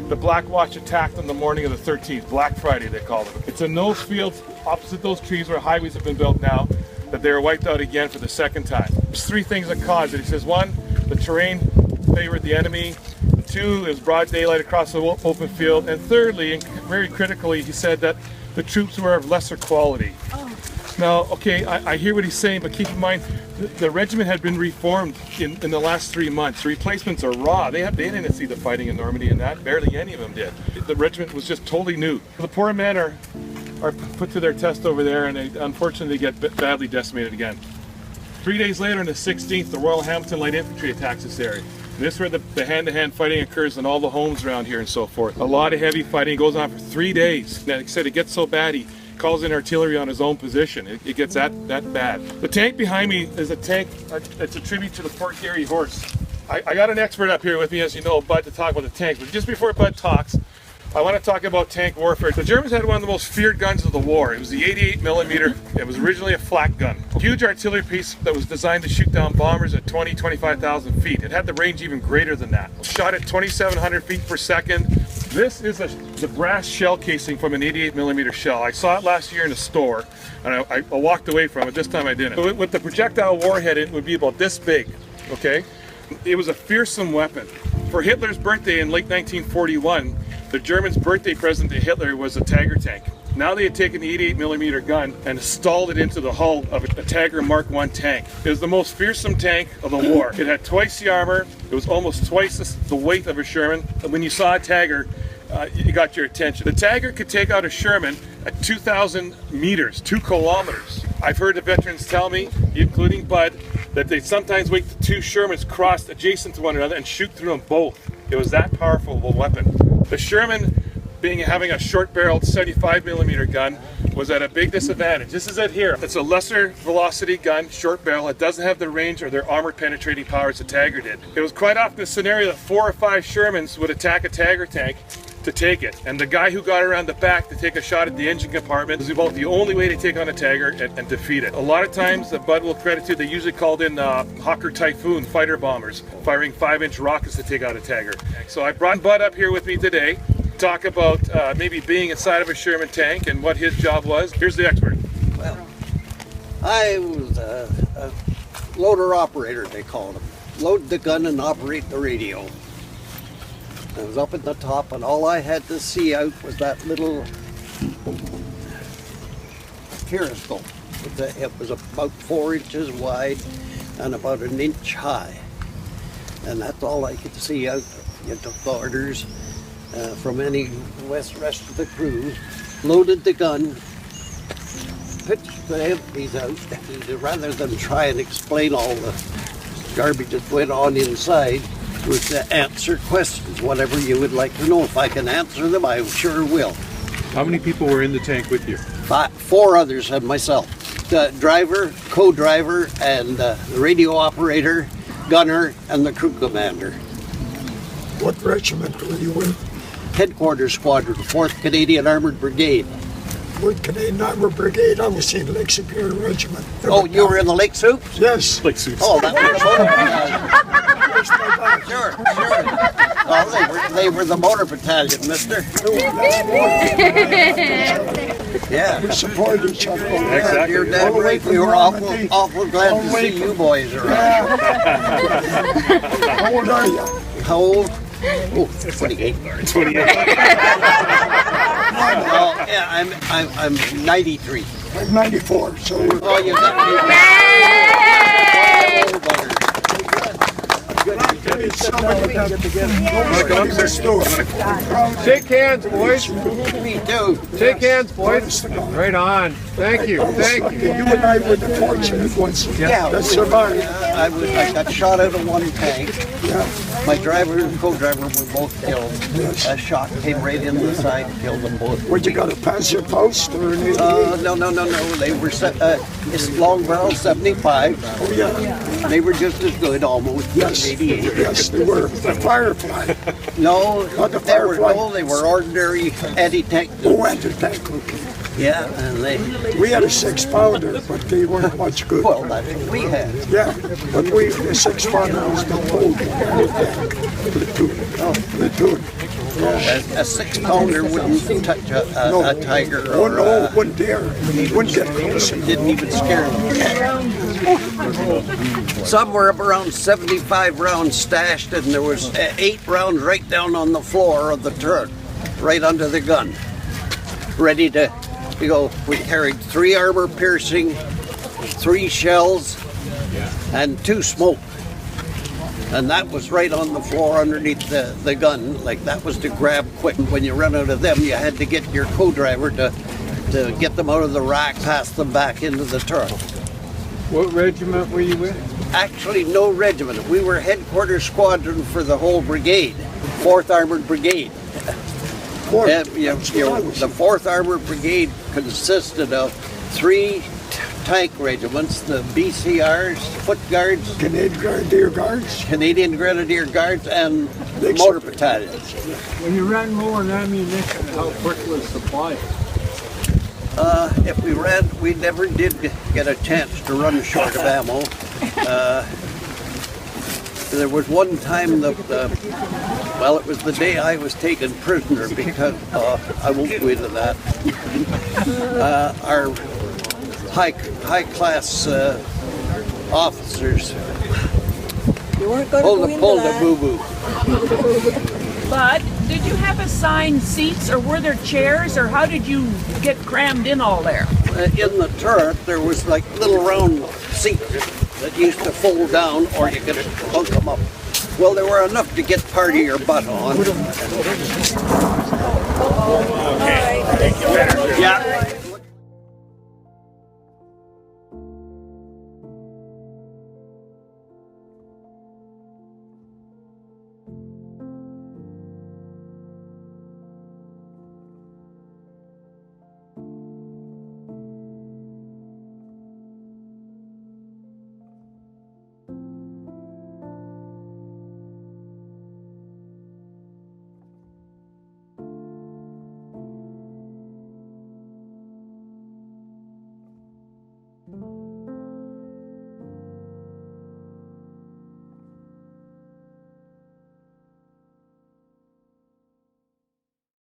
The Black Watch attacked on the morning of the 13th, Black Friday they called it. It's in those fields opposite those trees where highways have been built now that they were wiped out again for the second time. There's three things that caused it. He says, one, the terrain favored the enemy. Two, it was broad daylight across the open field. And thirdly, and very critically, he said that the troops were of lesser quality. Now, okay, I hear what he's saying, but keep in mind, the regiment had been reformed in the last 3 months. The replacements are raw. They didn't see the fighting in Normandy and that. Barely any of them did. The regiment was just totally new. The poor men are put to their test over there, and they unfortunately get badly decimated again. 3 days later, on the 16th, the Royal Hamilton Light Infantry attacks this area. And this is where the hand-to-hand fighting occurs in all the homes around here and so forth. A lot of heavy fighting. It goes on for 3 days. And like I said, it gets so bad, he calls in artillery on his own position. It gets that bad. The tank behind me is a tank, it's a tribute to the Fort Garry horse. I got an expert up here with me, as you know, Bud, to talk about the tanks. But just before Bud talks, I want to talk about tank warfare. The Germans had one of the most feared guns of the war. It was the 88 millimeter. It was originally a flak gun. A huge artillery piece that was designed to shoot down bombers at 25,000 feet. It had the range even greater than that. Shot at 2,700 feet per second. This is the brass shell casing from an 88 millimeter shell. I saw it last year in a store, and I walked away from it. This time I didn't. So with the projectile warhead, it would be about this big, okay? It was a fearsome weapon. For Hitler's birthday in late 1941, the Germans' birthday present to Hitler was a Tiger tank. Now they had taken the 88 millimeter gun and installed it into the hull of a Tiger Mark I tank. It was the most fearsome tank of the war. It had twice the armor. It was almost twice the weight of a Sherman. And when you saw a Tiger, it got your attention. The Tiger could take out a Sherman at 2,000 meters, 2 kilometers. I've heard the veterans tell me, including Bud, that they sometimes wait till 2 Shermans crossed adjacent to one another and shoot through them both. It was that powerful of a weapon. The Sherman, having a short-barreled 75 millimeter gun, was at a big disadvantage. This is it here. It's a lesser velocity gun, short barrel. It doesn't have the range or their armor penetrating power as the Tiger did. It was quite often a scenario that 4 or 5 Shermans would attack a Tiger tank to take it. And the guy who got around the back to take a shot at the engine compartment was about the only way to take on a Tiger and defeat it. A lot of times, the Bud will credit to, they usually called in Hawker Typhoon fighter bombers, firing 5-inch rockets to take out a Tiger. So I brought Bud up here with me today, talk about maybe being inside of a Sherman tank and what his job was. Here's the expert. Well, I was a loader operator, they called him. Load the gun and operate the radio. I was up at the top, and all I had to see out was that little periscope. It was about 4 inches wide and about 1 inch high. And that's all I could see out. You took the orders from any rest of the crew, loaded the gun, pitched the empties out, rather than try and explain all the garbage that went on inside, was to answer questions, whatever you would like to know. If I can answer them, I sure will. How many people were in the tank with you? 4 others and myself. The driver, co-driver, and the radio operator, gunner, and the crew commander. What regiment were you in? Headquarters Squadron, 4th Canadian Armoured Brigade. With Canadian Armoured Brigade, I was in Lake Superior Regiment. Oh, you were in the Lake Soups? Yes. Lake Soups. Oh, that was the motor battalion. Sure. Well, they were the motor battalion, mister. Yeah. We support each other. Exactly. You're dead right. We were awful glad to see you boys around. How old are you? How old? Oh, 28. 28. Oh, yeah, I'm 93. I'm 94, so we're Oh, you got me. somebody got Shake hands, boys. Me too. Shake hands, boys. Right on. Thank you. Thank you. You and I were the fortunate ones that survived. I got shot out of one tank. Yeah. My driver and co-driver were both killed. A shot came right in the side and killed them both. Would you got a Panzer Post or an 88? No. They were it's long barrel 75. Oh, yeah. They were just as good almost Yes. as 88. Yes, they were. The Firefly. No, Not the they were Firefly. ordinary anti-tank. Oh, anti-tank. Okay. Yeah, and they, We had a 6-pounder, but they weren't much good. well, that's what we had. Yeah, but the 6-pounder was the old platoon. A 6-pounder wouldn't touch a tiger Oh or no, wouldn't dare. Wouldn't get close. didn't even scare them. Some were up around 75 rounds stashed, and there was 8 rounds right down on the floor of the turret, right under the gun, ready to go. We carried 3 armor-piercing, 3 shells, and 2 smoke. And that was right on the floor underneath the gun. Like, that was to grab quick. When you run out of them, you had to get your co-driver to get them out of the rack, pass them back into the turret. What regiment were you with? Actually, no regiment. We were headquarters squadron for the whole brigade, 4th Armored Brigade. The 4th Armored Brigade consisted of 3 tank regiments, the BCRs, Foot Guards, Canadian Grenadier Guards. Canadian Grenadier Guards, and motor battalions. When you ran low on ammunition, how quick was supply? If we ran, we never did get a chance to run short of ammo. There was one time it was the day I was taken prisoner, because I won't go into that. Our high class officers You weren't going to pulled go the into that. boo-boo. But did you have assigned seats, or were there chairs, or how did you get crammed in all there? In the turret, there was like little round seats that used to fold down, or you could bunk them up. Well, there were enough to get part of your butt on. All right. Yeah.